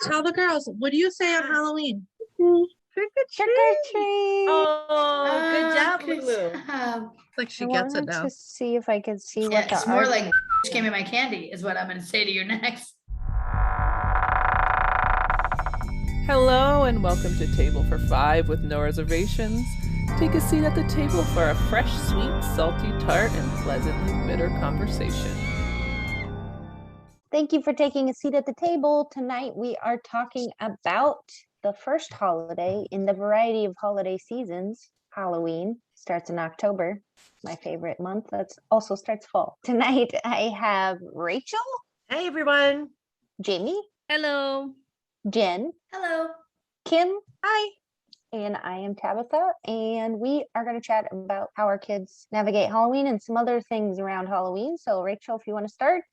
Tell the girls, what do you say on Halloween? Trick or treat. Oh, good job, good Lulu. job. Like she I gets it wanted now. to see if I could see Yeah, what the it's more art. like give me my candy is what I'm going to say to you next. Hello and welcome to Table for Five with no reservations. Take a seat at the table for a fresh, sweet, salty tart, and pleasantly bitter conversation. Thank you for taking a seat at the table. Tonight we are talking about the first holiday in the variety of holiday seasons. Halloween starts in October, my favorite month. That also starts fall. Tonight I have Rachel. Hey, everyone. Jamie. Hello. Jen. Hello. Kim. Hi. And I am Tabitha, and we are going to chat about how our kids navigate Halloween and some other things around Halloween. So Rachel, if you want to start.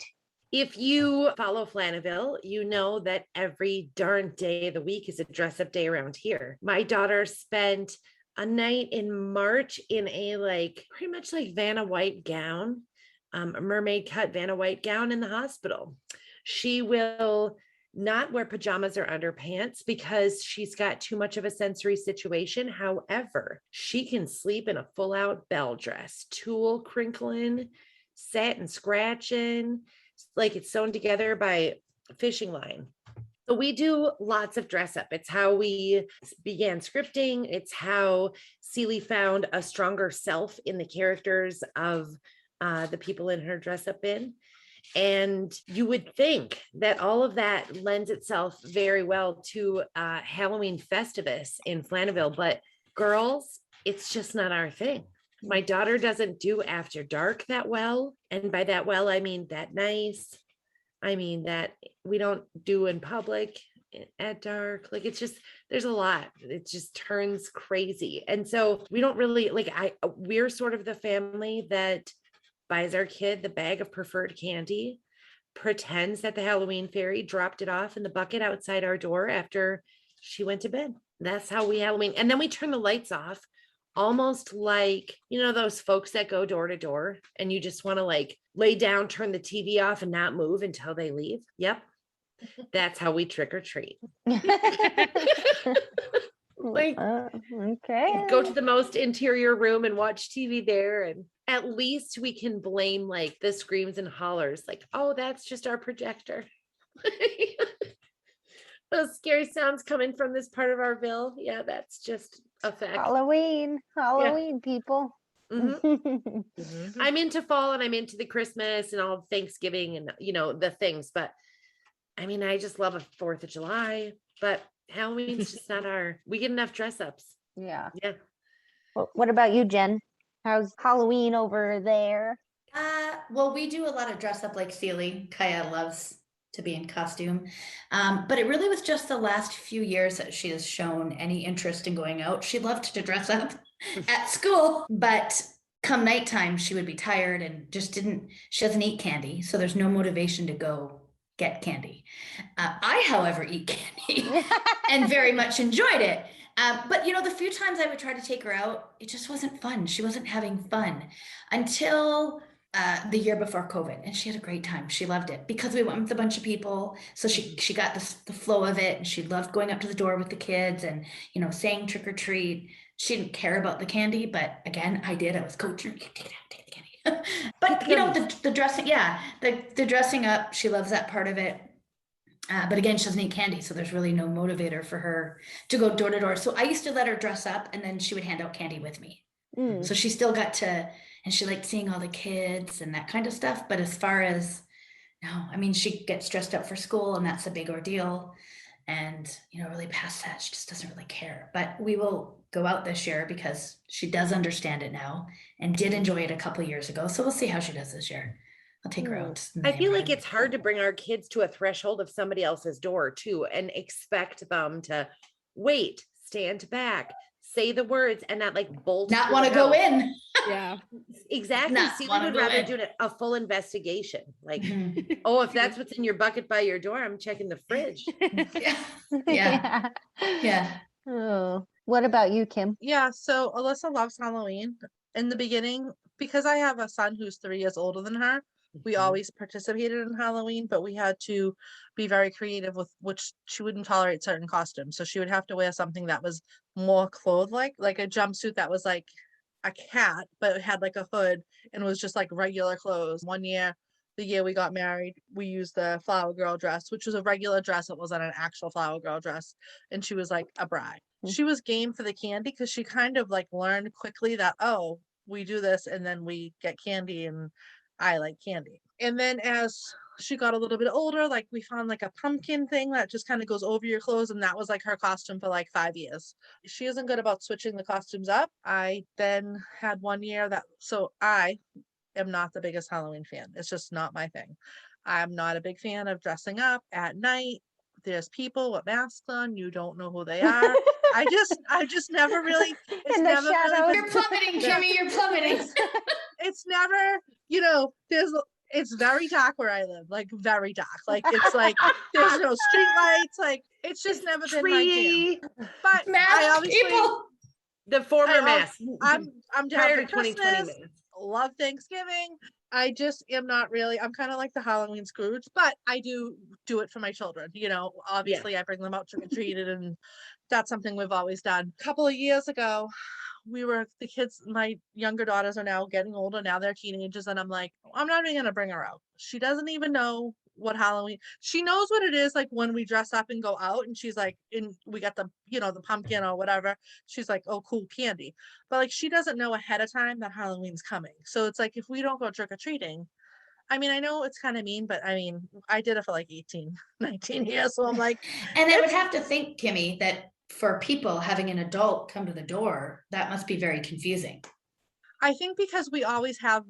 If you follow Flanaville, you know that every darn day of the week is a dress up day around here. My daughter spent a night in March in a pretty much like Vanna White gown, a mermaid cut Vanna White gown in the hospital. She will not wear pajamas or underpants because she's got too much of a sensory situation. However, she can sleep in a full out bell dress, tulle crinkling, satin scratching, like it's sewn together by fishing line. So we do lots of dress up. It's how we began scripting. It's how Celie found a stronger self in the characters of the people in her dress up in. And you would think that all of that lends itself very well to Halloween Festivus in Flanaville, but girls, it's just not our thing. My daughter doesn't do after dark that well. And by that well, I mean that nice. I mean that we don't do in public at dark. Like it's just, there's a lot. It just turns crazy. And so we don't really we're sort of the family that buys our kid the bag of preferred candy, pretends that the Halloween fairy dropped it off in the bucket outside our door after she went to bed. That's how we Halloween. And then we turn the lights off, almost like, those folks that go door to door and you just want to lay down, turn the TV off and not move until they leave. Yep. That's how we trick or treat. Okay. Go to the most interior room and watch TV there. And at least we can blame the screams and hollers. Oh, that's just our projector. Those scary sounds coming from this part of our ville. Yeah, that's just a fact. Halloween, people. Mm-hmm. I'm into fall and I'm into the Christmas and all Thanksgiving and the things, but I mean, I just love a 4th of July, but Halloween's just not we get enough dress ups. Yeah. Well, what about you, Jen? How's Halloween over there? Well, we do a lot of dress up like Celie. Kaya loves to be in costume. But it really was just the last few years that she has shown any interest in going out. She loved to dress up at school, but come nighttime, she would be tired and she doesn't eat candy. So there's no motivation to go get candy. I, however, eat candy and very much enjoyed it. But the few times I would try to take her out, it just wasn't fun. She wasn't having fun until the year before COVID, and she had a great time. She loved it because we went with a bunch of people. So she got the flow of it, and she loved going up to the door with the kids and saying trick or treat. She didn't care about the candy, but again, I did. I was coaching her, take it out, take the candy. But the dressing, the dressing up, she loves that part of it. But again, she doesn't eat candy, so there's really no motivator for her to go door to door. So I used to let her dress up, and then she would hand out candy with me. So she still got to, and she liked seeing all the kids and that kind of stuff. But as far as, no, I mean, she gets dressed up for school, and that's a big ordeal. And, really past that, she just doesn't really care. But we will go out this year because she does understand it now and did enjoy it a couple of years ago. So we'll see how she does this year. I'll take her out. I feel like it's hard to bring our kids to a threshold of somebody else's door too and expect them to wait, stand back, say the words, and not bolt. Not want to go in. Yeah, exactly. Celie would rather do a full investigation. Oh, if that's what's in your bucket by your door, I'm checking the fridge. Yeah. Oh, what about you, Kim? Yeah, so Alyssa loves Halloween. In the beginning, because I have a son who's 3 years older than her, we Mhm. always participated in Halloween, but we had to be very creative with which she wouldn't tolerate certain costumes. So she would have to wear something that was more clothed like a jumpsuit that was like a cat, but it had like a hood and was just like regular clothes. One year, the year we got married, we used the flower girl dress, which was a regular dress. It wasn't an actual flower girl dress. And she was like a bride. Mm. She was game for the candy because she kind of like learned quickly that, oh, we do this and then we get candy and I like candy. And then as she got a little bit older, like we found like a pumpkin thing that just kind of goes over your clothes. And that was like her costume for like 5 years. She isn't good about switching the costumes up. I then had one year that, so I am not the biggest Halloween fan. It's just not my thing. I'm not a big fan of dressing up at night. There's people with masks on. You don't know who they are. I just never really, it's In the never really shadows. been, You're plummeting, Yeah. Kimmy. You're plummeting. it's never, it's very dark where I live, like very dark. Like it's like there's no street lights. Like it's just never been my jam. Tree, But I Masked obviously, people. the former I, mask. I'm down prior for to 2020 Christmas. mask. Love Thanksgiving. I just am not really, I'm kind of like the Halloween Scrooge, but I do it for my children. Obviously I bring them out trick or treated and that's something we've always done. A couple of years ago, the kids, my younger daughters are now getting older. Now they're teenagers. And I'm like, I'm not even going to bring her out. She doesn't even know what Halloween, she knows what it is like when we dress up and go out and she's like, we got the pumpkin or whatever. She's like, oh, cool candy. But like, she doesn't know ahead of time that Halloween's coming. So it's like, if we don't go trick or treating, I mean, I know it's kind of mean, but I mean, I did it for like 18, 19 years. So I'm like, And I would have to think, Kimmy, that for people having an adult come to the door, that must be very confusing. I think because we always have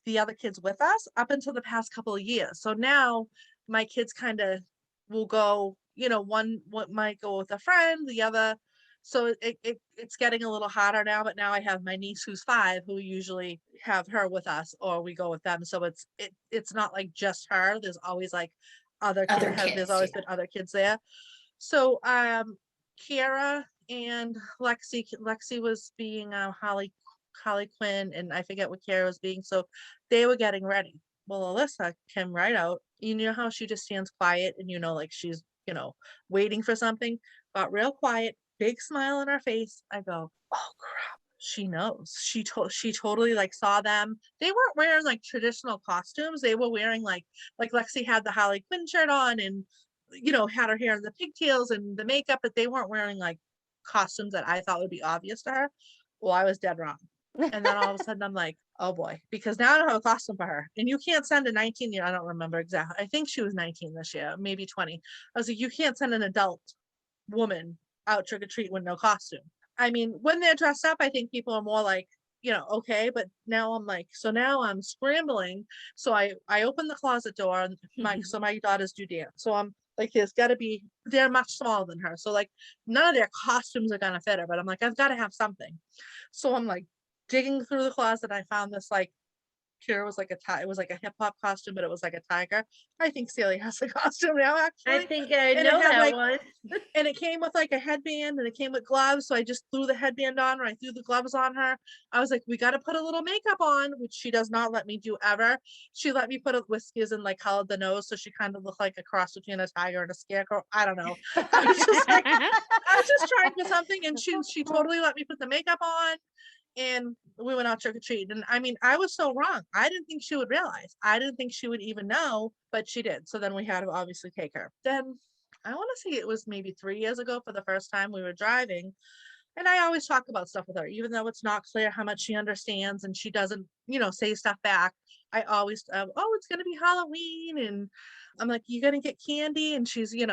the other kids with us up until the past couple of years. So now my kids kind of will go, one might go with a friend, the other. So it's getting a little harder now, but now I have my niece who's 5 who usually have her with us or we go with them. So it's not like just her. There's always like other Other kids. kids, There's always yeah. been other kids there. So Kiara and Lexi was being Harley Quinn, and I forget what Kiara was being. So they were getting ready. Well, Alyssa came right out. You know how she just stands quiet and like she's, waiting for something, got real quiet, big smile on her face. I go, oh crap. She knows. She totally like saw them. They weren't wearing like traditional costumes. They were wearing like Lexi had the Harley Quinn shirt on and had her hair in the pigtails and the makeup, but they weren't wearing like costumes that I thought would be obvious to her. Well, I was dead wrong. And then all of a sudden I'm like, oh boy, because now I don't have a costume for her. And you can't send a 19-year, I don't remember exactly. I think she was 19 this year, maybe 20. I was like, you can't send an adult woman out trick or treat with no costume. I mean, when they're dressed up, I think people are more like, okay, but now I'm like, so now I'm scrambling. So I open the closet door and so my daughters do dance. So I'm like, they're much smaller than her. So like none of their costumes are gonna fit her, but I'm like, I've got to have something. So I'm like digging through the closet. I found this like, Kira was like it was like a hip hop costume, but it was like a tiger. I think Celia has a costume now, actually. I think I And it know had, that like, one. And it came with like a headband and it came with gloves. So I just threw the headband on her. I threw the gloves on her. I was like, we got to put a little makeup on, which she does not let me do ever. She let me put a whiskers and like colored the nose. So she kind of looked like a cross between a tiger and a scarecrow. I don't know. I was just trying for something. And she totally let me put the makeup on. And we went out trick or treat. And I mean, I was so wrong. I didn't think she would realize. I didn't think she would even know, but she did. So then we had to obviously take her. Then I want to say it was maybe 3 years ago for the first time we were driving. And I always talk about stuff with her, even though it's not clear how much she understands and she doesn't, say stuff back. I always, oh, it's going to be Halloween. And I'm like, you going to get candy? And she's, and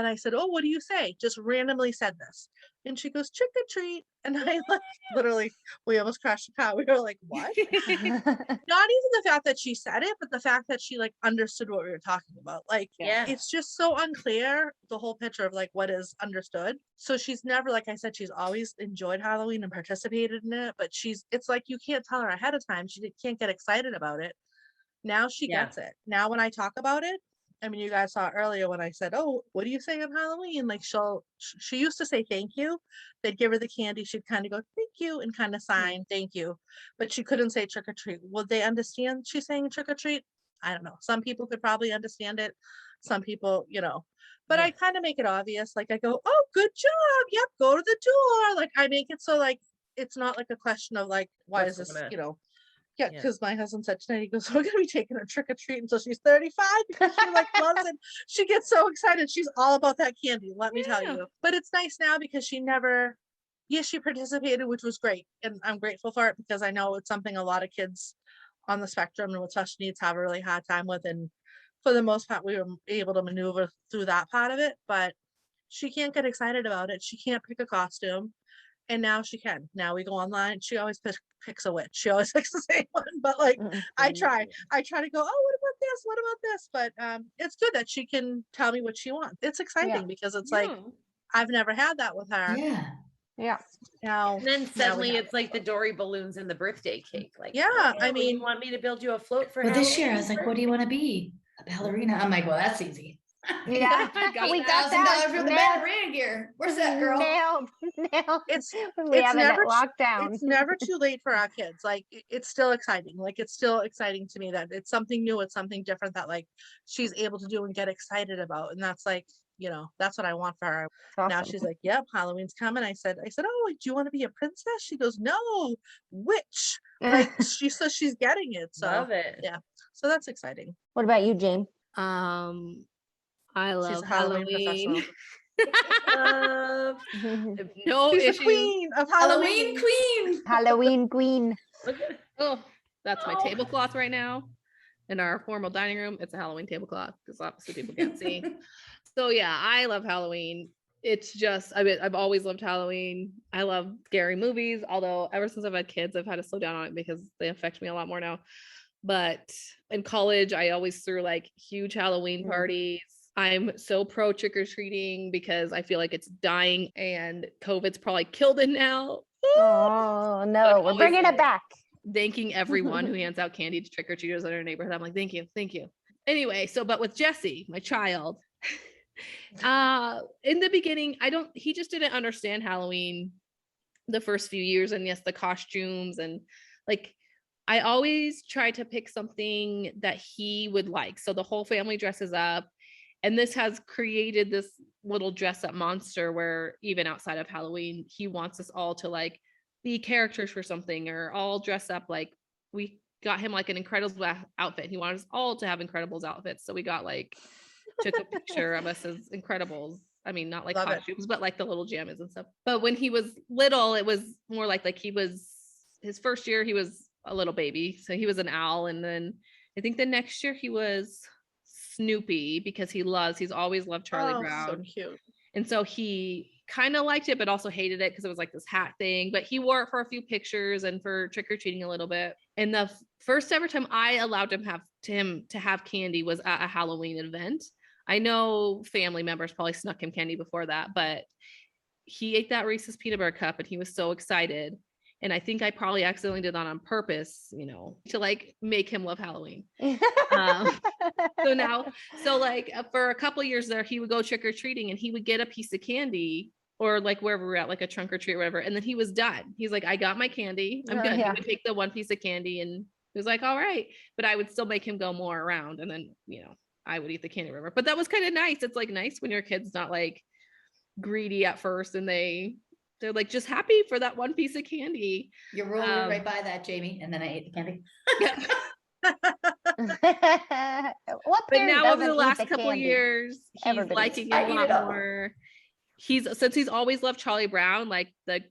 I said, oh, what do you say? Just randomly said this. And she goes, trick or treat. And I like, literally, we almost crashed the car. We were like, what? Not even the fact that she said it, but the fact that she like understood what we were talking about. Like, Yeah. it's just so unclear, the whole picture of like what is understood. So she's never, like I said, she's always enjoyed Halloween and participated in it, but it's like you can't tell her ahead of time. She can't get excited about it. Now she Yeah. gets it. Now when I talk about it, I mean, you guys saw earlier when I said, oh, what do you say on Halloween? Like she used to say thank you. They'd give her the candy. She'd kind of go, thank you, and kind of sign, thank you. But she couldn't say trick or treat. Will they understand she's saying trick or treat? I don't know. Some people could probably understand it. Some people, but I Yeah. kind of make it obvious. Like I go, oh, good job. Yep, go to the door. Like I make it so like it's not like a question of like, why What's is this, gonna- yeah, Yeah. because my husband said tonight, he goes, we're gonna be taking her trick or treat until she's 35 because she like loves it. She gets so excited. She's all about that candy, let me tell Yeah. you. But it's nice now because she never, yes, she participated, which was great. And I'm grateful for it because I know it's something a lot of kids on the spectrum and with special needs have a really hard time with. And for the most part, we were able to maneuver through that part of it, but she can't get excited about it. She can't pick a costume. And now she can. Now we go online. She always picks a witch. She always picks the same one. But like I try to go, oh, what about this? What about this? But it's good that she can tell me what she wants. It's exciting because it's like Yeah. I've never had that with her. Yeah. Yeah. Now, And then now we suddenly have it's like the Dory balloons and the birthday cake. Like, Yeah, I well, you mean- want me to build you a float for Well, this year I was Halloween? like, what do you want to be? A ballerina? I'm like, well, that's easy. Yeah. Got We got $1,000 that. for the Nailed. ballerina gear. Where's that girl? Nailed. It's We it's have it never locked down. it's never too late for our kids. Like it's still exciting. Like it's still exciting to me that it's something new, it's something different that like she's able to do and get excited about. And that's like, that's what I want for her. It's Now awesome. she's like, yep, Halloween's coming. I said, oh, do you want to be a princess? She goes, no, witch. Like she says she's getting it. So Love it. yeah. So that's exciting. What about you, Jane? I She's love a Halloween Halloween. Love. No She's the issues. queen of Halloween Halloween. queen. Halloween queen. Look at Oh, that's my Oh. tablecloth right now. In our formal dining room, it's a Halloween tablecloth because obviously people can't see. So yeah, I love Halloween. It's just, I mean, I've always loved Halloween. I love scary movies, although ever since I've had kids, I've had to slow down on it because they affect me a lot more now. But in college, I always threw like huge Halloween Mm. parties. I'm so pro trick or treating because I feel like it's dying and COVID's probably killed it now. Oh no, I'm we're always bringing like- it back. Thanking everyone who hands out candy to trick or treaters in our neighborhood. I'm like, thank you, thank you. Anyway, so but with Jesse, my child, in the beginning, he just didn't understand Halloween the first few years, and yes, the costumes and like I always try to pick something that he would like. So the whole family dresses up. And this has created this little dress up monster where even outside of Halloween, he wants us all to like be characters for something or all dress up. Like we got him like an Incredibles outfit. He wanted us all to have Incredibles outfits. So we got like, took a picture of us as Incredibles. I mean, not like Love it. costumes, but like the little jammies and stuff. But when he was little, it was more like he was his first year, he was a little baby. So he was an owl. And then I think the next year he was Snoopy because he's always loved Charlie Oh, Brown. so cute. And so he kind of liked it, but also hated it because it was like this hat thing. But he wore it for a few pictures and for trick or treating a little bit. And the first ever time I allowed him to have candy was at a Halloween event. I know family members probably snuck him candy before that, but he ate that Reese's peanut butter cup and he was so excited. And I think I probably accidentally did that on purpose, to like make him love Halloween. So like for a couple of years there, he would go trick or treating and he would get a piece of candy or like wherever we're at, like a trunk or treat or whatever. And then he was done. He's like, I got my candy. I'm Oh, good. yeah. He would take the one piece of candy and he was like, all right. But I would still make him go more around. And then, I would eat the candy river. But that was kind of nice. It's like nice when your kid's not like greedy at first and they're like just happy for that one piece of candy. You rolled right by that, Jamie, and then I ate the candy. What But parent now over doesn't the eat last the couple candy? years, he's Everybody liking it I a eat lot it all. more. Since he's always loved Charlie Brown, like the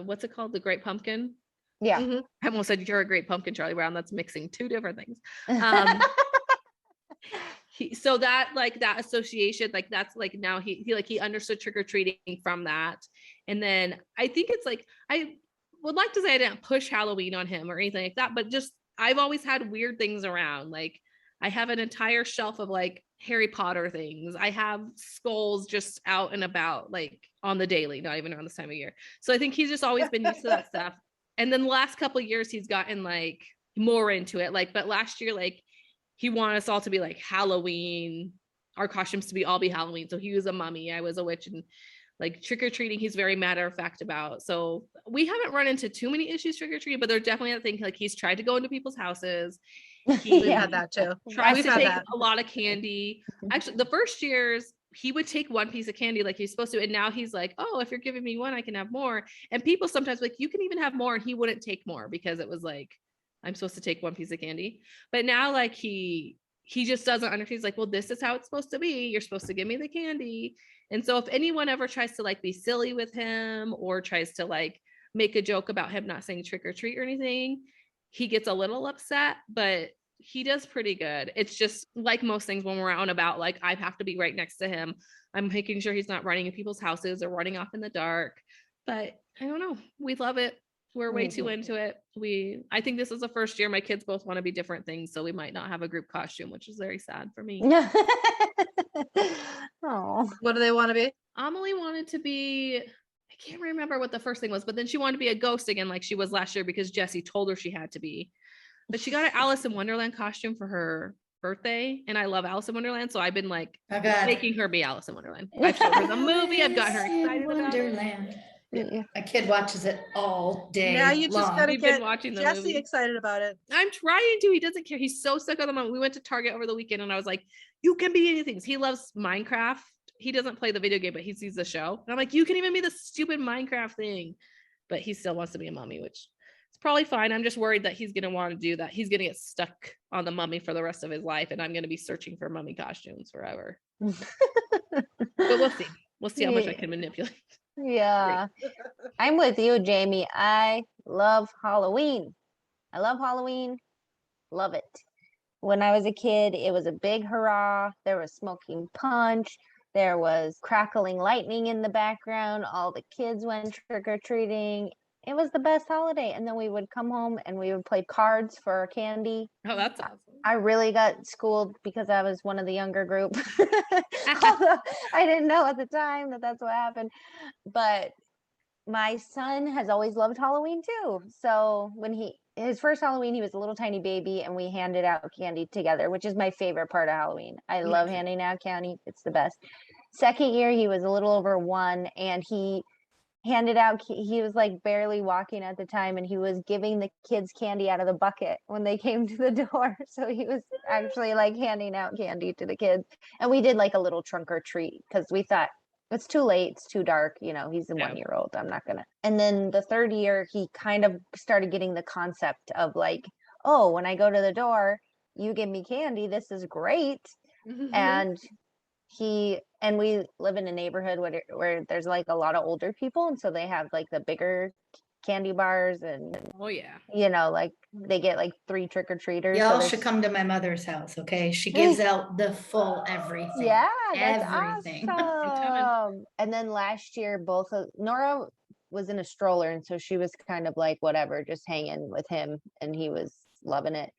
what's it called, the Great Pumpkin. Yeah. Mhm. I almost said you're a Great Pumpkin, Charlie Brown. That's mixing two different things. So that like that association, like that's like now he understood trick or treating from that, and then I think it's like I would like to say I didn't push Halloween on him or anything like that, but just I've always had weird things around. Like I have an entire shelf of like Harry Potter things. I have skulls just out and about, like on the daily, not even around this time of year. So I think he's just always been used to that stuff. And then the last couple of years, he's gotten like more into it. Like, but last year, like he wanted us all to be like Halloween, our costumes to all be Halloween. So he was a mummy, I was a witch, and like trick or treating, he's very matter of fact about. So we haven't run into too many issues trick or treating, but they're definitely a thing. Like he's tried to go into people's houses. We've Yeah. had that too. Tries We've to had take that. a lot of candy. Actually, the first years he would take one piece of candy like he's supposed to, and now he's like, "Oh, if you're giving me one, I can have more." And people sometimes like, "You can even have more," and he wouldn't take more because it was like, "I'm supposed to take one piece of candy." But now, like he just doesn't understand. He's like, "Well, this is how it's supposed to be. You're supposed to give me the candy." And so if anyone ever tries to like be silly with him or tries to like make a joke about him not saying trick or treat or anything, he gets a little upset, but he does pretty good. It's just like most things when we're out and about, like I have to be right next to him. I'm making sure he's not running in people's houses or running off in the dark. But I don't know. We love it. We're way too into it. I think this is the first year my kids both want to be different things. So we might not have a group costume, which is very sad for me. Oh, What do they want to be? Amelie wanted to be, I can't remember what the first thing was, but then she wanted to be a ghost again, like she was last year because Jessie told her she had to be. But she got an Alice in Wonderland costume for her birthday, and I love Alice in Wonderland, so I've been like Oh God. making her be Alice in Wonderland. I've showed her the movie. I've gotten her Alice in excited about it. Wonderland. yeah. My kid watches it all day Now you just long. gotta We've been get watching the Jesse movie. excited about it. I'm trying to. He doesn't care. He's so sick of the moment. We went to Target over the weekend, and I was like, "You can be anything." He loves Minecraft. He doesn't play the video game, but he sees the show. And I'm like, "You can even be the stupid Minecraft thing," but he still wants to be a mummy, which is probably fine. I'm just worried that he's gonna want to do that. He's gonna get stuck on the mummy for the rest of his life, and I'm gonna be searching for mummy costumes forever. But we'll see. We'll see how much I can manipulate. Yeah. I'm with you, Jamie. I love Halloween. I love Halloween. Love it. When I was a kid, it was a big hurrah. There was smoking punch. There was crackling lightning in the background. All the kids went trick or treating. It was the best holiday. And then we would come home and we would play cards for our candy. Oh, that's awesome. I really got schooled because I was one of the younger group. Although I didn't know at the time that that's what happened. But my son has always loved Halloween too. So when his first Halloween, he was a little tiny baby and we handed out candy together, which is my favorite part of Halloween. I love too. handing out candy. It's the best. Second year, he was a little over 1 and he handed out he was like barely walking at the time and he was giving the kids candy out of the bucket when they came to the door. So he was actually like handing out candy to the kids, and we did like a little trunk or treat because we thought it's too late, it's too dark, he's a Yeah. 1-year-old, I'm not gonna. And then the third year he kind of started getting the concept of like, oh, when I go to the door you give me candy, this is great. And we live in a neighborhood where there's like a lot of older people, and so they have like the bigger candy bars and Oh yeah. like they get like 3 trick-or-treaters. Y'all so should come to my mother's house, okay? She gives out the full everything. yeah, that's Everything. awesome. And then last year Nora was in a stroller, and so she was kind of like whatever, just hanging with him, and he was loving it.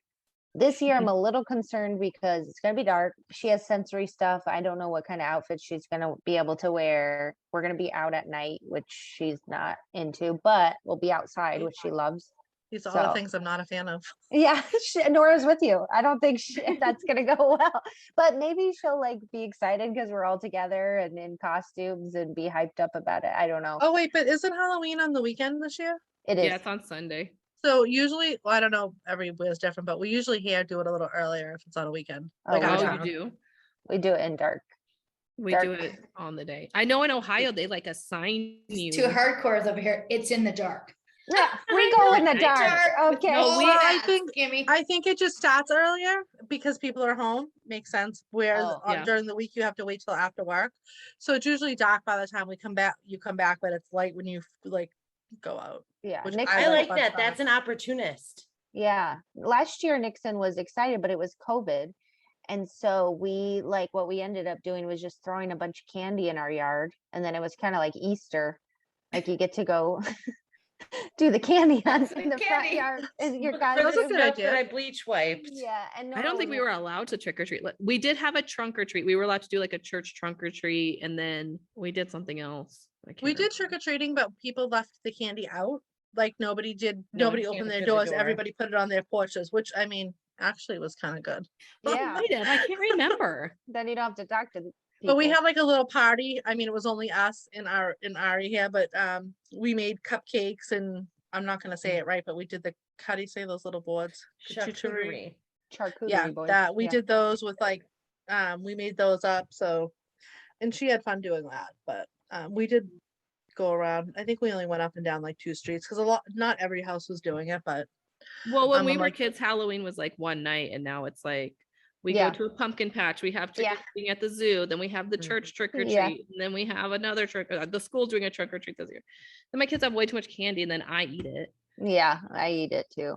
This year I'm a little concerned because it's going to be dark. She has sensory stuff. I don't know what kind of outfit she's going to be able to wear. We're going to be out at night, which she's not into, but we'll be outside, which she loves. These are all the So- things I'm not a fan of. Yeah, Nora's with you. I don't think that's going to go well, but maybe she'll like be excited because we're all together and in costumes and be hyped up about it. I don't know. Oh wait, but isn't Halloween on the weekend this year? It is. Yeah, it's on Sunday. So usually, well, I don't know, everywhere's different, but we usually here do it a little earlier if it's on a weekend. Oh, Like out of wow. Oh, town. you do? We do it in dark. We Dark. do it on the day. I know in Ohio they like assign you. Two hardcores over here. It's in the dark. Yeah, we go in the Night dark. dark. Okay. No, we- Well, I think Gimme. I think it just starts earlier because people are home. Makes sense. Whereas Oh, yeah. during the week you have to wait till after work. So it's usually dark by the time we come back. You come back, but it's light when you like go out. Yeah. Which Nixon, I like That's that. fine. That's an opportunist. yeah. Last year Nixon was excited, but it was COVID. And so what we ended up doing was just throwing a bunch of candy in our yard. And then it was kind of like Easter. Like you get to go do the candy hunt in the front Candy. yard. In your That's a costume. good Stuff idea. that I bleach wiped. Yeah. And I Nora don't think was we were allowed to trick or treat. We did have a trunk or treat. We were allowed to do like a church trunk or treat, and then we did something else. I can't We did remember. trick or treating, but people left the candy out. Like nobody did. No one Nobody came opened to their the doors. door. Everybody put it on their porches, which I mean actually was kind of good. Oh, Yeah. might have. I can't remember. Then you don't have to talk to the But we people. had like a little party. I mean, it was only us in Ari here, but we made cupcakes and I'm not gonna say it right, but we did the how do you say those little boards? Charcuterie. Charcuterie Yeah, board. that we Yeah. did those with like, we made those up. So, and she had fun doing that. But we did go around. I think we only went up and down like 2 streets because not every house was doing it. But Well, when we I'm were like, kids, Halloween was like one night, and now it's like we Yeah. go to a pumpkin patch, we have trick Yeah. or treating at the zoo, then we have the Mhm. church trick or Yeah. treat, and then we have another the school doing a trick or treat this year. Then my kids have way too much candy, and then I eat it. Yeah, I eat it too.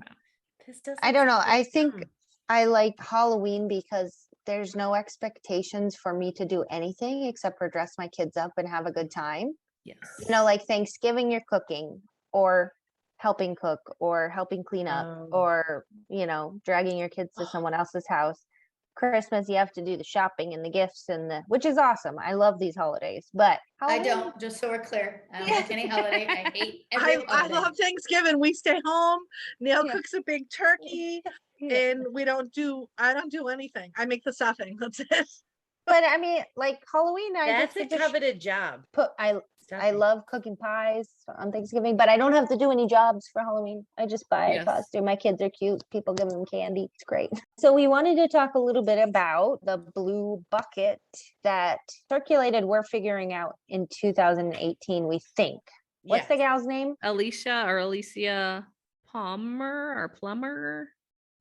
This doesn't I don't know. sound I like think fun. I like Halloween because there's no expectations for me to do anything except for dress my kids up and have a good time. Yes. You know, like Thanksgiving, you're cooking or helping cook or helping clean up Oh. or, dragging your kids to someone else's house. Christmas, you have to do the shopping and the gifts which is awesome. I love these holidays, but I Halloween- don't, just so we're clear. I don't like any holiday. I hate every I holiday. love Thanksgiving. We stay home. Neil Yeah. cooks a big turkey, and I don't do anything. I make the stuffing. That's it. But I mean, like Halloween, I That's just a get to coveted job. I Stuffing. love cooking pies on Thanksgiving, but I don't have to do any jobs for Halloween. I just buy Yes. a costume. My kids are cute. People give them candy. It's great. So we wanted to talk a little bit about the blue bucket that circulated. We're figuring out in 2018, we think. What's the Yes. gal's name? Alicia Palmer or Plumber.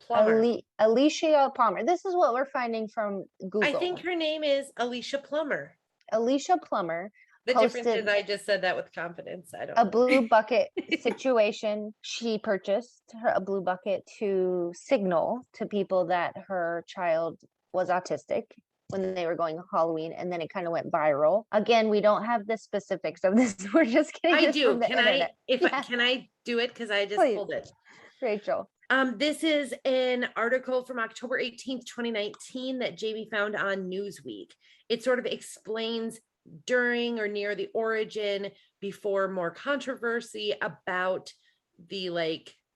Plumber. Alicia Palmer. This is what we're finding from Google. I think her name is Alicia Plummer. Alicia Plummer. The difference is posted I just said that with confidence. I don't a know. blue bucket situation. She purchased a blue bucket to signal to people that her child was autistic when they were going Halloween, and then it kind of went viral. Again, we don't have the specifics of this. We're just getting I this do. from the Can internet. I can I do it? Because I just Please. pulled it. Rachel. This is an article from October 18th, 2019 that Jamie found on Newsweek. It sort of explains during or near the origin, before more controversy about the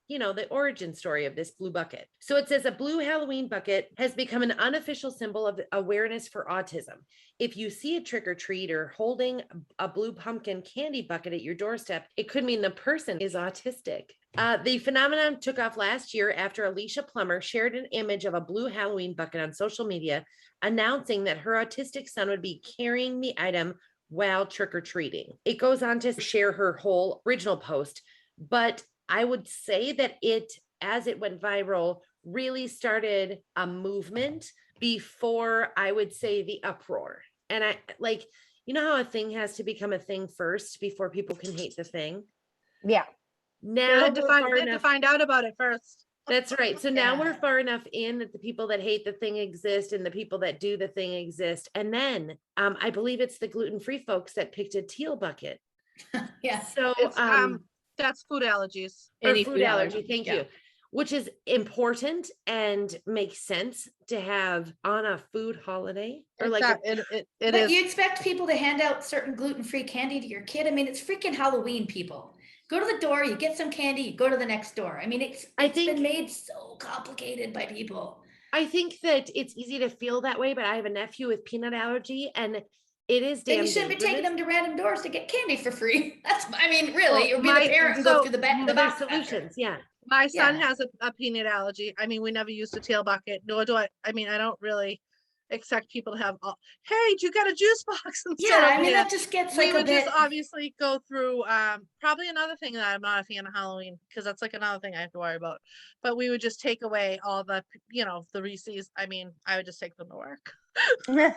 the origin story of this blue bucket. So it says a blue Halloween bucket has become an unofficial symbol of awareness for autism. If you see a trick-or-treater holding a blue pumpkin candy bucket at your doorstep, it could mean the person is autistic. The phenomenon took off last year after Alicia Plummer shared an image of a blue Halloween bucket on social media, announcing that her autistic son would be carrying the item while trick-or-treating. It goes on to share her whole original post, but I would say that as it went viral, really started a movement before, I would say, the uproar. And I how a thing has to become a thing first before people can hate the thing. Yeah. They Now had to we're find, far they had to enough. find out about it first. That's right. So now we're Yeah. far enough in that the people that hate the thing exist and the people that do the thing exist. And then I believe it's the gluten-free folks that picked a teal bucket. Yeah. So It's, that's food allergies. or Any food food allergy, allergy, thank yeah. you. Which is important and makes sense to have on a food holiday or It's like not- a- it But is. you expect people to hand out certain gluten-free candy to your kid? I mean, it's freaking Halloween, people. Go to the door, you get some candy, you go to the next door. I mean, it's I been think made so complicated by people. I think that it's easy to feel that way, but I have a nephew with peanut allergy and it is Then damn you shouldn't be taking dangerous. them to random doors to get candy for free. I mean, really, it would be my- the parent and so- go through the back. So there's solutions, yeah. My son Yeah. has a peanut allergy. I mean, we never used a tail bucket, nor do I. I mean, I don't really expect people to have, hey, do you got a juice box? Instead Yeah, of I mean, here. that just gets We like a would bit. just obviously go through, probably another thing that I'm not a fan of Halloween, because that's like another thing I have to worry about. But we would just take away all the, the Reese's. I mean, I would just take them to work. And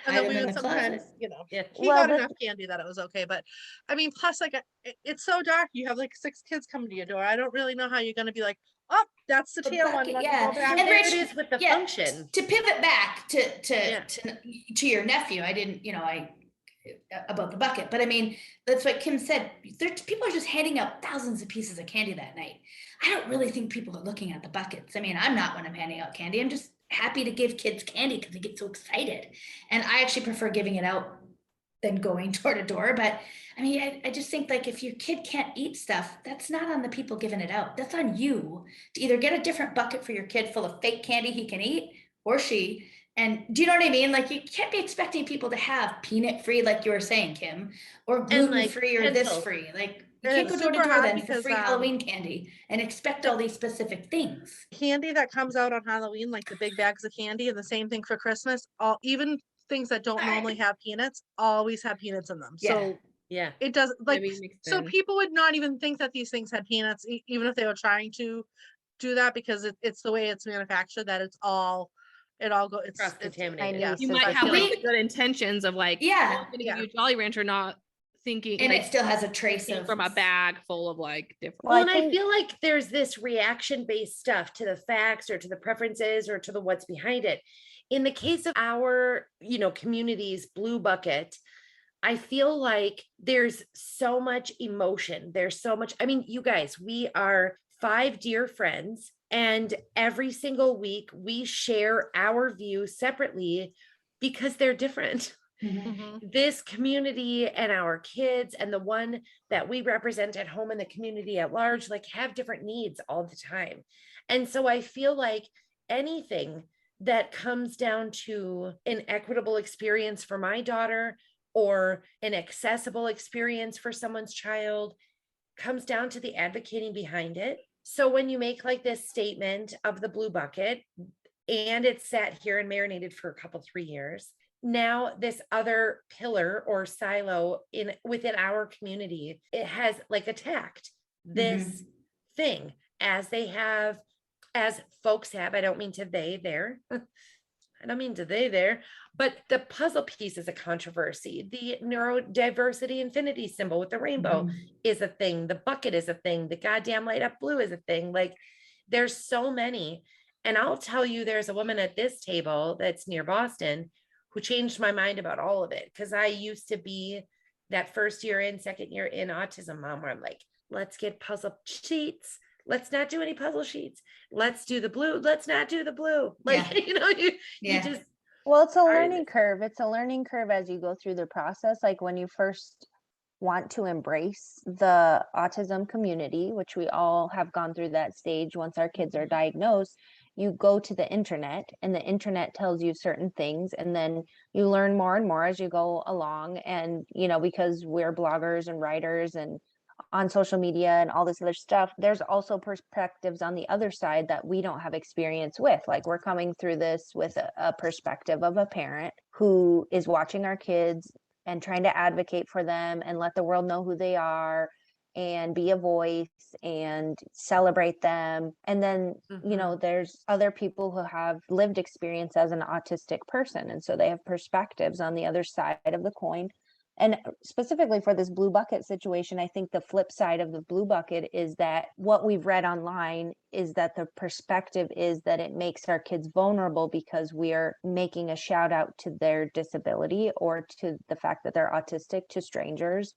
Hide then 'em we in would the sometimes, closet. Yeah. he Well, got the- enough candy that it was okay. But I mean, plus, like, it's so dark. You have like 6 kids coming to your door. I don't really know how you're going to be like, oh, that's the The tail one. bucket, Let me yeah. go back. And There Rich- it is with the yeah, function. To pivot back Yeah. to your nephew, I didn't, about the bucket, but I mean, that's what Kim said. People are just handing out thousands of pieces of candy that night. I don't really think people are looking at the buckets. I mean, I'm not when I'm handing out candy. I'm just happy to give kids candy because they get so excited. And I actually prefer giving it out than going door to door. But I mean, I just think like if your kid can't eat stuff, that's not on the people giving it out. That's on you to either get a different bucket for your kid full of fake candy he can eat or she. And do you know what I mean? Like you can't be expecting people to have peanut free, like you were saying, Kim, or gluten free or this pencils. free. Like, You And can't it's go door to super door hard then for because, free Halloween candy and expect all these specific things. candy that comes out on Halloween, like the big bags of candy, and the same thing for Christmas, all even things that don't normally have peanuts always have peanuts in them. Yeah. So Yeah. it does like, Makes so sense. people would not even think that these things had peanuts, even if they were trying to do that, because it's the way it's manufactured, that it's all, it all go, it's Cross-contaminated. yes, You it's might like have like We- the good intentions of like, Yeah. oh, I'm gonna give Yeah. you a Jolly Rancher, not thinking And like it still has a trace came of from a bag full of like different. Well, Well, I and I think- feel like there's this reaction-based stuff to the facts or to the preferences or to the what's behind it. In the case of our, community's Blue Bucket, I feel like there's so much emotion. There's so much, I mean, you guys, we are 5 dear friends, and every single week we share our views separately because they're different. Mhm. Mhm. This community and our kids and the one that we represent at home in the community at large, like, have different needs all the time. And so I feel like anything that comes down to an equitable experience for my daughter or an accessible experience for someone's child comes down to the advocating behind it. So when you make like this statement of the Blue Bucket, and it's sat here and marinated for a couple, 3 years, now this other pillar or silo within our community, it has like attacked this thing, as folks have. I don't mean to they there. I don't mean to they there, but the puzzle piece is a controversy. The neurodiversity infinity symbol with the rainbow is a thing. The bucket is a thing. The goddamn light up blue is a thing. Like, there's so many. And I'll tell you, there's a woman at this table that's near Boston who changed my mind about all of it. Because I used to be that first year in, second year in autism mom, where I'm like, let's get puzzle sheets. Let's not do any puzzle sheets. Let's do the blue. Let's not do the blue. Like, you Yeah. just, Well, it's a Sorry, learning curve. It's a learning curve as you go through the process. Like when you first want to embrace the autism community, which we all have gone through that stage once our kids are diagnosed, you go to the internet and the internet tells you certain things, and then you learn more and more as you go along. And, because we're bloggers and writers and on social media and all this other stuff, there's also perspectives on the other side that we don't have experience with. Like, we're coming through this with a perspective of a parent who is watching our kids and trying to advocate for them and let the world know who they are and be a voice and celebrate them. And then, there's other people who have lived experience as an autistic person, and so they have perspectives on the other side of the coin. And specifically for this Blue Bucket situation, I think the flip side of the Blue Bucket is that what we've read online is that the perspective is that it makes our kids vulnerable because we are making a shout out to their disability or to the fact that they're autistic to strangers,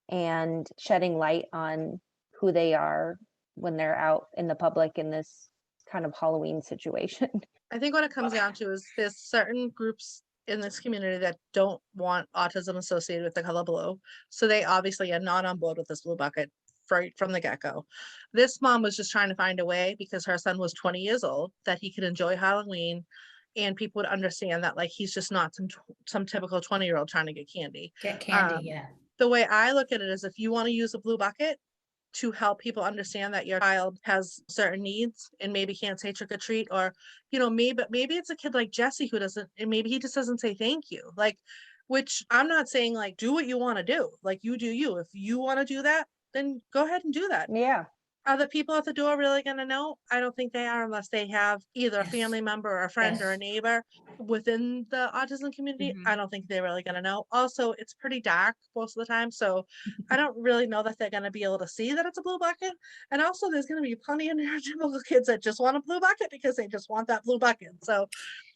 and shedding light on who they are when they're out in the public in this kind of Halloween situation. I think what it comes down to is there's certain groups in this community that don't want autism associated with the color blue. So they obviously are not on board with this Blue Bucket right from the get-go. This mom was just trying to find a way, because her son was 20 years old, that he could enjoy Halloween and people would understand that, like, he's just not some typical 20-year-old trying to get candy. Get candy, yeah. The way I look at it is, if you want to use a Blue Bucket to help people understand that your child has certain needs and maybe can't say trick or treat, or maybe it's a kid like Jesse who doesn't, and maybe he just doesn't say thank you, like, which I'm not saying, like, do what you want to do, like, you do you. If you want to do that, then go ahead and do that. Yeah. Are the people at the door really going to know? I don't think they are, unless they have either a Yes. family member or a friend or a Yes. neighbor within the autism community. Mhm. I don't think they're really going to know. Also, it's pretty dark most of the time, so I don't really know that they're going to be able to see that it's a Blue Bucket. And also, there's going to be plenty of neurotypical kids that just want a Blue Bucket because they just want that Blue Bucket. So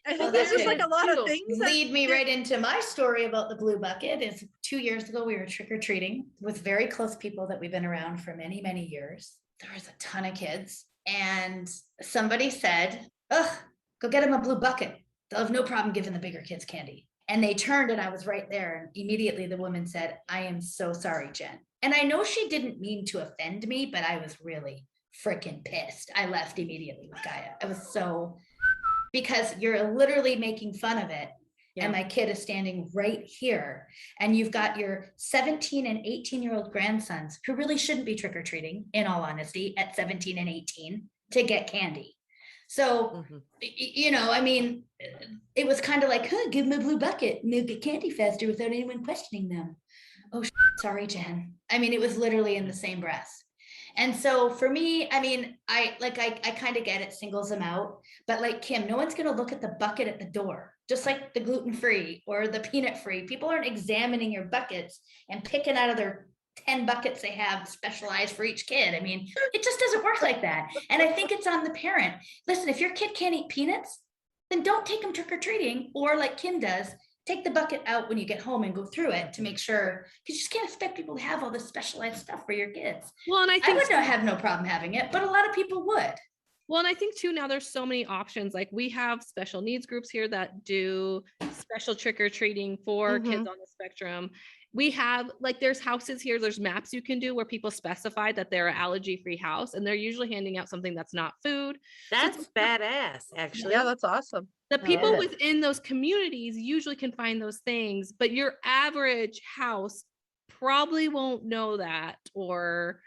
I think Well, there's that just like a lot of too. things that Lead me right into my story about the Blue Bucket. Is 2 years ago, we were trick-or-treating with very close people that we've been around for many, many years. There was a ton of kids, and somebody said, "Ugh, go get them a Blue Bucket. They'll have no problem giving the bigger kids candy." And they turned, and I was right there. And immediately the woman said, "I am so sorry, Jen." And I know she didn't mean to offend me, but I was really freaking pissed. I left immediately with Gaia. I was so, because you're literally making fun of it. and my kid is standing right here, and you've got your 17 and 18-year-old grandsons who really shouldn't be trick-or-treating, in all honesty, at 17 and 18 to get candy. So, I mean, it was kind of like, give them a blue bucket and they'll get candy faster without anyone questioning them. Oh, sorry, Jen. I mean, it was literally in the same breath. And so for me, I mean, I kind of get it, singles them out, but like Kim, no one's going to look at the bucket at the door, just like the gluten-free or the peanut-free. People aren't examining your buckets and picking out of their 10 buckets they have specialized for each kid. I mean, it just doesn't work like that. And I think it's on the parent. Listen, if your kid can't eat peanuts, then don't take them trick-or-treating, or like Kim does, take the bucket out when you get home and go through it to make sure, because you just can't expect people to have all this specialized stuff for your kids. Well, and I I think would not have no problem having it, but a lot of people would. Well, and I think too, now there's so many options. Like we have special needs groups here that do special trick or treating for kids on the spectrum. We have like, there's houses here, there's maps you can do where people specify that they're an allergy-free house, and they're usually handing out something that's not food. That's badass, actually. Yeah, that's awesome. The people Yeah. within those communities usually can find those things, but your average house probably won't know that or,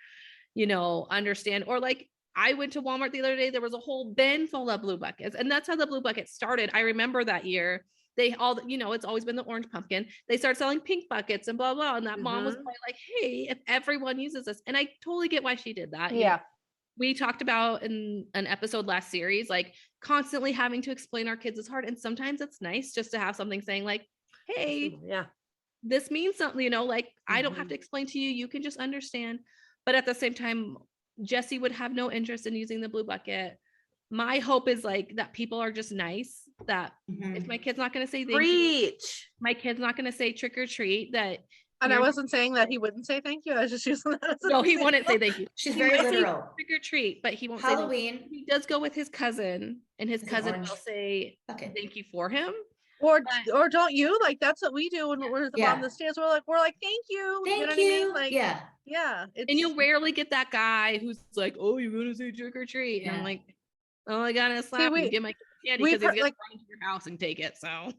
understand. Or like I went to Walmart the other day, there was a whole bin full of blue buckets, and that's how the blue bucket started. I remember that year. They all, it's always been the orange pumpkin. They started selling pink buckets and blah, blah. And that mom was probably like, hey, if everyone uses this, and I totally get why she did that. Yeah. We talked about in an episode last series, like constantly having to explain our kids is hard. And sometimes it's nice just to have something saying like, hey, Yeah. this means something, like I don't have to explain to you. You can just understand. But at the same time, Jesse would have no interest in using the blue bucket. My hope is like that people are just nice, that if my kid's not going to say thank you, Preach. my kid's not going to say trick or treat, that And I you're- wasn't saying that he wouldn't say thank you. I was just using that as an no, he example. wouldn't say thank you. She's He very might say literal. trick or treat, but he won't say thank you. Halloween He does go with his cousin, and his Is it cousin orange? will say bucket. thank you for him. Or But- or don't you? Like that's what we do when we're Yeah. on the stairs. We're like thank you. Thank know you. what I mean? Like Yeah. yeah. It's, And you'll rarely get that guy who's like, oh, you're going to say trick or treat. And I'm Yeah. like, oh, I got to slap we- you, get my kid candy we because he's per- going like- to run to your house and take it. So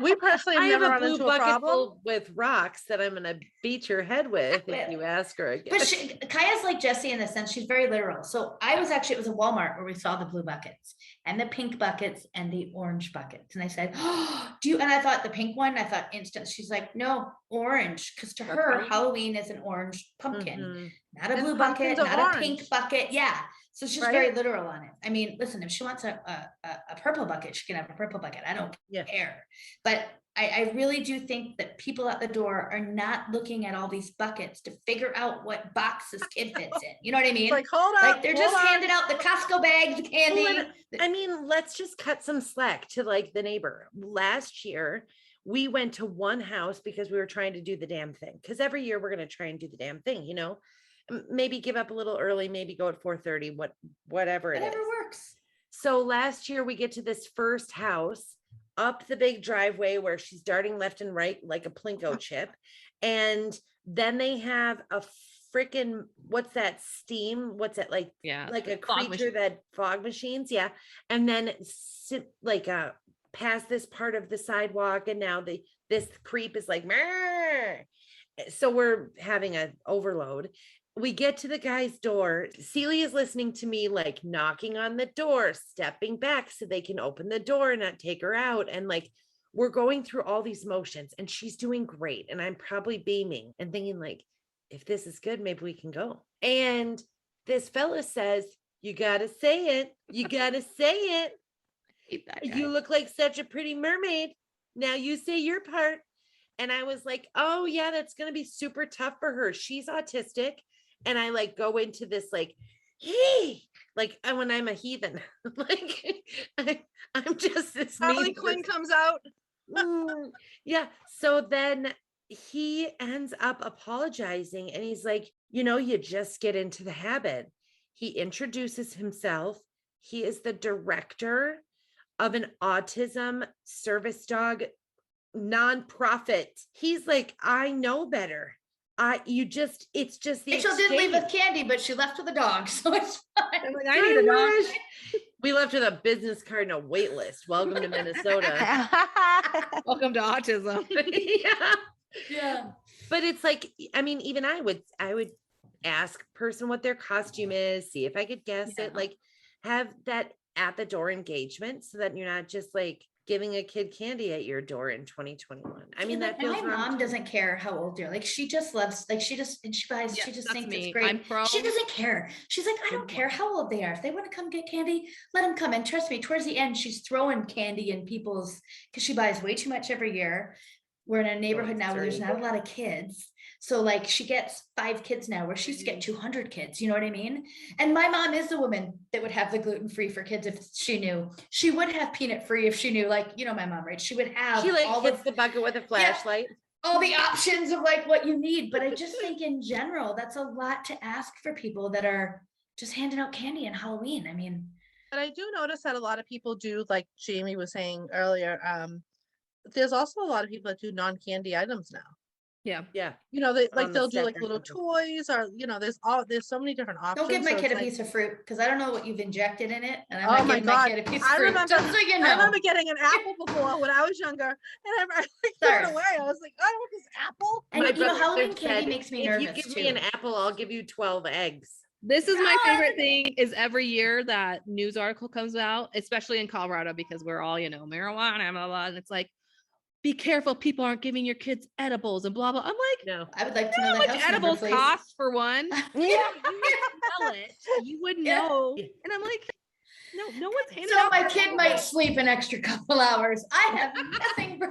we personally I have have never a run blue into a bucket problem. full with rocks that I'm gonna beat your head with Yeah. if you ask her again. But Kaya's like Jessie in the sense she's very literal. So I was actually, it was a Walmart where we saw the blue buckets and the pink buckets and the orange buckets. And I said, oh, and I thought the pink one, I thought instant. She's like, no, orange. Because to her, right. Halloween is an orange pumpkin, Mhm. not a And blue bucket, pumpkins are not a pink orange. bucket. Yeah. So she's Right. very literal on it. I mean, listen, if she wants a purple bucket, she can have a purple bucket. I don't Yeah. care. But I really do think that people at the door are not looking at all these buckets to figure out what box this kid fits in. You know what I mean? It's like hold up. Like they're just hold on. handing out the Costco bags of candy. Well, I mean, let's just cut some slack to like the neighbor. Last year, we went to one house because we were trying to do the damn thing. Because every year we're going to try and do the damn thing, Maybe give up a little early, maybe go at 4:30, whatever it is. Whatever works. So last year we get to this first house up the big driveway where she's darting left and right like a Plinko chip. And then they have a freaking, what's that steam? What's it like? yeah, Like a fog creature machine. that fog machines. Yeah. And then sit like past this part of the sidewalk. And now this creep is like, "Meow." So we're having an overload. We get to the guy's door. Celia is listening to me, like knocking on the door, stepping back so they can open the door and not take her out. And like, we're going through all these motions and she's doing great. And I'm probably beaming and thinking like, if this is good, maybe we can go. And this fella says, you got to say it. You got to say it. Hate that guy. You look like such a pretty mermaid. Now you say your part. And I was like, oh yeah, that's going to be super tough for her. She's autistic. And I like go into this like, hey, like when I'm a heathen, like I'm just this Harley mean Quinn person. comes out. Yeah. So then he ends up apologizing and he's like, you just get into the habit. He introduces himself. He is the director of an autism service dog nonprofit. He's like, I know better. it's just the Rachel did leave exchange. with candy, but she left with a dog, so it's fine. I'm like, I need a dog. We left with a business card and a wait list. Welcome to Minnesota. Welcome to autism. Yeah. Yeah. But it's like, I mean, even I would ask person what their costume is, see if I could guess it, Yeah. like have that at the door engagement so that you're not just like giving a kid candy at your door in 2021. I mean, that feels my wrong mom too. doesn't care how old you're. Like she just loves, like she just buys, Yes, she just that's thinks me. it's great. I'm pro. She doesn't care. She's like, I don't care how old they are. If they want to come get candy, let them come. And trust me, towards the end, she's throwing candy in people's, because she buys way too much every year. We're in a neighborhood now where there's not a lot of kids. So like she gets 5 kids now where she used to get 200 kids, you know what I mean? And my mom is the woman that would have the gluten-free for kids if she knew. She would have peanut-free if she knew, like, you know, my mom, right? She would have She like all hits the bucket with a flashlight. all the options of like what you need. But I just think in general, that's a lot to ask for people that are just handing out candy on Halloween. I mean, But I do notice that a lot of people do, like Jamie was saying earlier, there's also a lot of people that do non-candy items now. Yeah. Yeah. You know, they like the they'll do step like or little something. toys, or you know, there's so many different options. don't give my so kid a it's like- piece of fruit because I don't know what you've injected in it. And I'm Oh not my giving my God. kid a piece of I fruit. remember- Just so you I know. remember getting an apple before when I was younger, and I like, threw Sorry. it away. I was like, I don't want this apple. And My you know, brother Halloween said, candy makes me nervous if you give too. me an apple, I'll give you 12 eggs. This is my God. favorite thing is every year that news article comes out, especially in Colorado, because we're all, you know, marijuana, blah, blah, and it's like, be careful, people aren't giving your kids edibles and blah, blah. I'm like, No. I would like to how know the much house number, edibles please. cost for one? Yeah. You would smell it. You would Yeah. know. Yeah. And I'm like, no one's handing So out my kid might edibles. sleep an extra couple hours. I have nothing.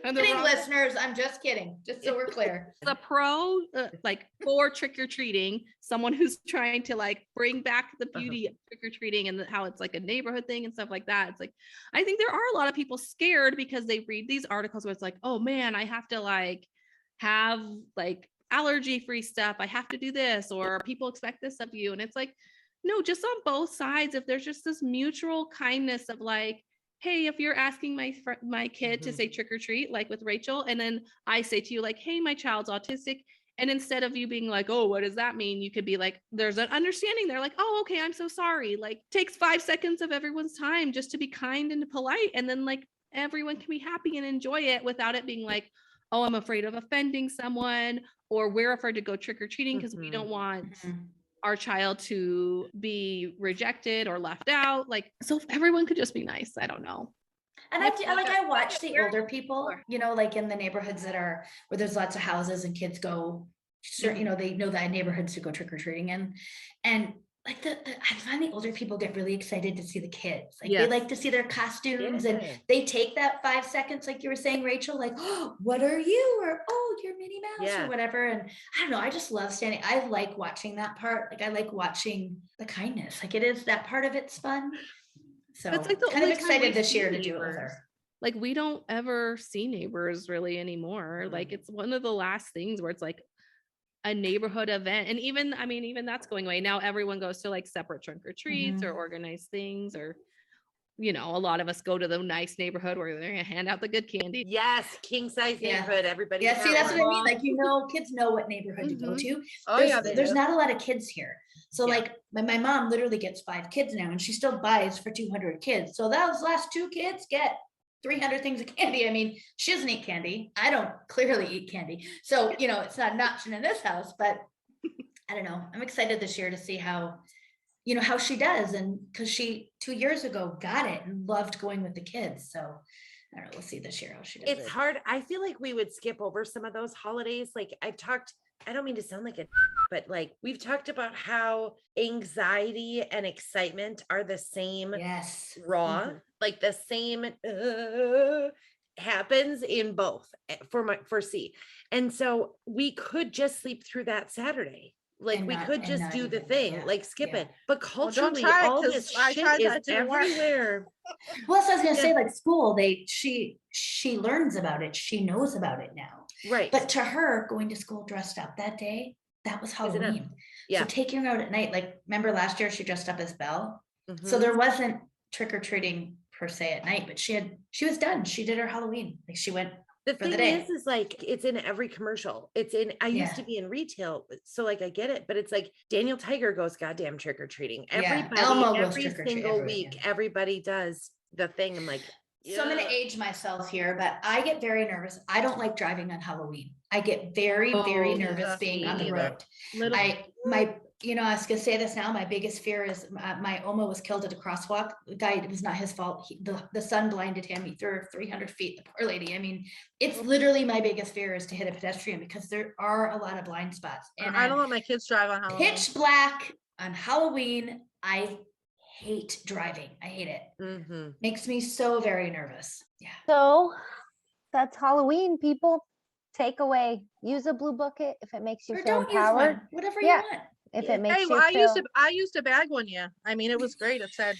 And the Kidding, wrong- listeners. I'm just kidding. Just so we're clear. the pro like for trick-or-treating, someone who's trying to like bring back the beauty of trick-or-treating and how it's like a neighborhood thing and stuff like that. It's like, I think there are a lot of people scared because they read these articles where it's like, oh man, I have to like have like allergy-free stuff, I have to do this, or people expect this of you. And it's like, no, just on both sides, if there's just this mutual kindness of like, hey, if you're asking my kid to Mhm. say trick or treat, like with Rachel, and then I say to you, like, hey, my child's autistic. And instead of you being like, oh, what does that mean? You could be like, there's an understanding there, like, oh, okay, I'm so sorry. Like, takes 5 seconds of everyone's time just to be kind and polite. And then, like, everyone can be happy and enjoy it without it being like, oh, I'm afraid of offending someone, or we're afraid to go trick or treating because we Mhm. don't want Mhm. our child to be rejected or left out. Like, so if everyone could just be nice, I don't know. And I watch the older people, you know, like in the neighborhoods that are where there's lots of houses and kids go, you know, they know that neighborhoods to go trick or treating in. And like I find the older people get really excited to see the kids. Like they Yes. like to see their costumes and Yeah. they take that 5 seconds, like you were saying, Rachel, like, oh, what are you? Or, oh, you're Minnie Mouse Yeah. or whatever. And I don't know, I just love standing. I like watching that part. Like I like watching the kindness. Like it is, that part of it's fun. So It's like the kind of only time excited we this see year to do it with neighbors. her. Like, we don't ever see neighbors really anymore. Mm-hmm. Like, it's one of the last things where it's like a neighborhood event. And even, I mean, even that's going away. Now everyone goes to like separate trunk or treats or organized things, or, you know, a lot of us go to the nice neighborhood where they're gonna hand out the good candy. Yes, king size Yeah. neighborhood. Everybody. Yeah, see, that's what I mean. Like, you know, kids know what neighborhood to go Mhm. to. Oh There's, yeah, they there's do. not a lot of kids here. So Yeah. like my mom literally gets 5 kids now and she still buys for 200 kids. So those last 2 kids get 300 things of candy. I mean, she doesn't eat candy. I don't clearly eat candy. So, you know, it's not an option in this house, but I don't know. I'm excited this year to see how, you know, how she does. And because she 2 years ago got it and loved going with the kids. So I don't know. We'll see this year how she does It's it. hard. I feel like we would skip over some of those holidays. Like I don't mean to sound like a, but like we've talked about how anxiety and excitement are the same Yes. raw, Mhm. like the same happens in both for C. And so we could just sleep through that Saturday. Like And we not- could and just not do the even- thing, yeah, like skip yeah. it. But Well, don't culturally, try it, all 'cause this I shit tried is that, it didn't work. everywhere. Well, so I was gonna Yeah. say, like school, she learns about it. She knows about it now. Right. But to her, going to school dressed up that day, that was Was enough. Halloween. Yeah. So taking her out at night, like remember last year she dressed up as Belle. So Mhm. there wasn't trick or treating per se at night, but she was done. She did her Halloween. Like she went The for the thing day. is like it's in every commercial. I used to Yeah. be in retail, so like I get it, but it's like Daniel Tiger goes goddamn trick or treating. Yeah, Everybody, Elmo goes every trick-or-treat single everywhere, week, yeah. everybody does the thing. I'm like, So I'm going yeah. to age myself here, but I get very nervous. I don't like driving on Halloween. I get very, very Oh, nervous yeah. being Me on the either. road. Little, I was gonna say this now. My biggest fear is my Oma was killed at a crosswalk. The guy, it was not his fault. The sun blinded him. He threw her 300 feet. The poor lady. I mean, it's literally my biggest fear is to hit a pedestrian because there are a lot of blind spots. And I don't let my kids drive on Halloween. pitch black on Halloween. I hate driving. I hate it. Mhm. Makes me so very nervous. Yeah. So that's Halloween, people. Takeaway, use a blue bucket if it makes you Or feel don't use empowered. one. Whatever Yeah. you want. If Yeah. it makes Hey, you well, feel I used a bag one year. I mean, it was great. It said,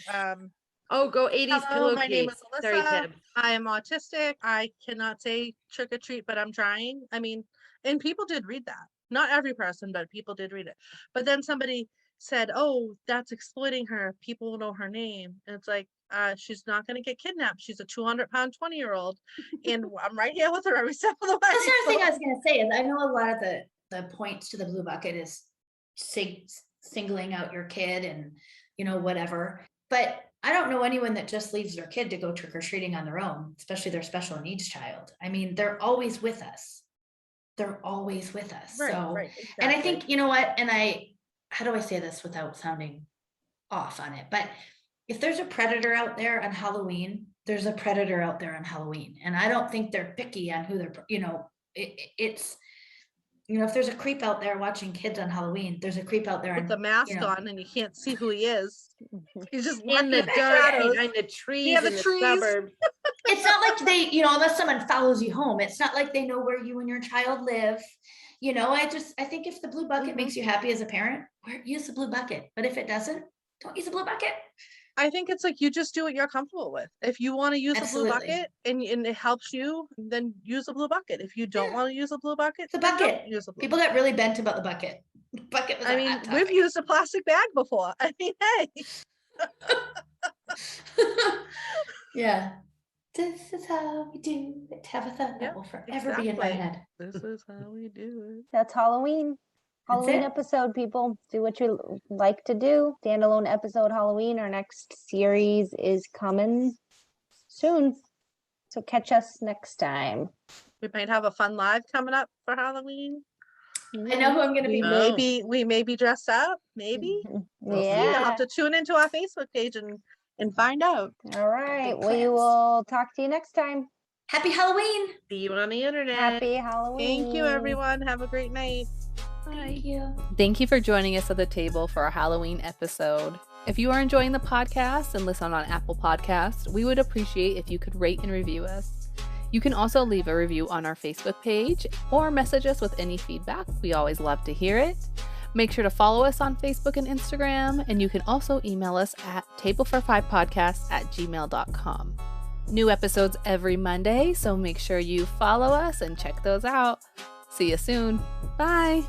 Oh, go 80s hello, my name is pillowcase. Sorry, Alyssa. Tib. I am autistic. I cannot say trick or treat, but I'm trying. I mean, and people did read that. Not every person, but people did read it. But then somebody said, oh, that's exploiting her. People will know her name. And it's like, she's not going to get kidnapped. She's a 200-pound 20-year-old. And I'm right here with her every step of the way. That's another thing so- I was gonna say is I know a lot of the points to the blue bucket is singling out your kid and whatever. But I don't know anyone that just leaves their kid to go trick or treating on their own, especially their special needs child. I mean, they're always with us. They're always with us. Right, So, right, and I exactly. think you know what? And how do I say this without sounding off on it? But if there's a predator out there on Halloween, there's a predator out there on Halloween, and I don't think they're picky on who they're. It's if there's a creep out there watching kids on Halloween, there's a creep out there with on, the mask on and you can't see who he is. He's just In the lurking dark, shadows. behind the trees, Yeah, the in the trees. suburbs. It's not like they, unless someone follows you home, it's not like they know where you and your child live. I think if the blue bucket makes you happy as a parent, use the blue bucket. But if it doesn't, don't use the blue bucket. I think it's like you just do what you're comfortable with. If you want to use a blue Absolutely. bucket and it helps you, then use a blue bucket. If you don't Yeah. want to use a blue bucket, The then don't bucket. use a blue People got really bent about the bucket. Bucket was I a mean, hot we've topic. used a plastic bag before. I mean, hey, Yeah. This is how we do it, Tabitha. Yeah, That will forever be in my exactly. head. this is how we do it. that's Halloween. That's Halloween it. episode, people. Do what you like to do. Standalone episode Halloween. Our next series is coming soon. So catch us next time. We might have a fun live coming up for Halloween. I know who I'm going to be. Oh. We may be dressed up. Maybe. We'll see. You'll Yeah. have to tune into our Facebook page and find out. All right. Big We plans. will talk to you next time. Happy Halloween. See you on the internet. Happy Halloween. Thank you, everyone. Have a great night. Thank you. Thank you for joining us at the table for our Halloween episode. If you are enjoying the podcast and listen on Apple Podcasts, we would appreciate if you could rate and review us. You can also leave a review on our Facebook page or message us with any feedback. We always love to hear it. Make sure to follow us on Facebook and Instagram, and you can also email us at tablefor5podcast@gmail.com. New episodes every Monday, so make sure you follow us and check those out. See you soon. Bye.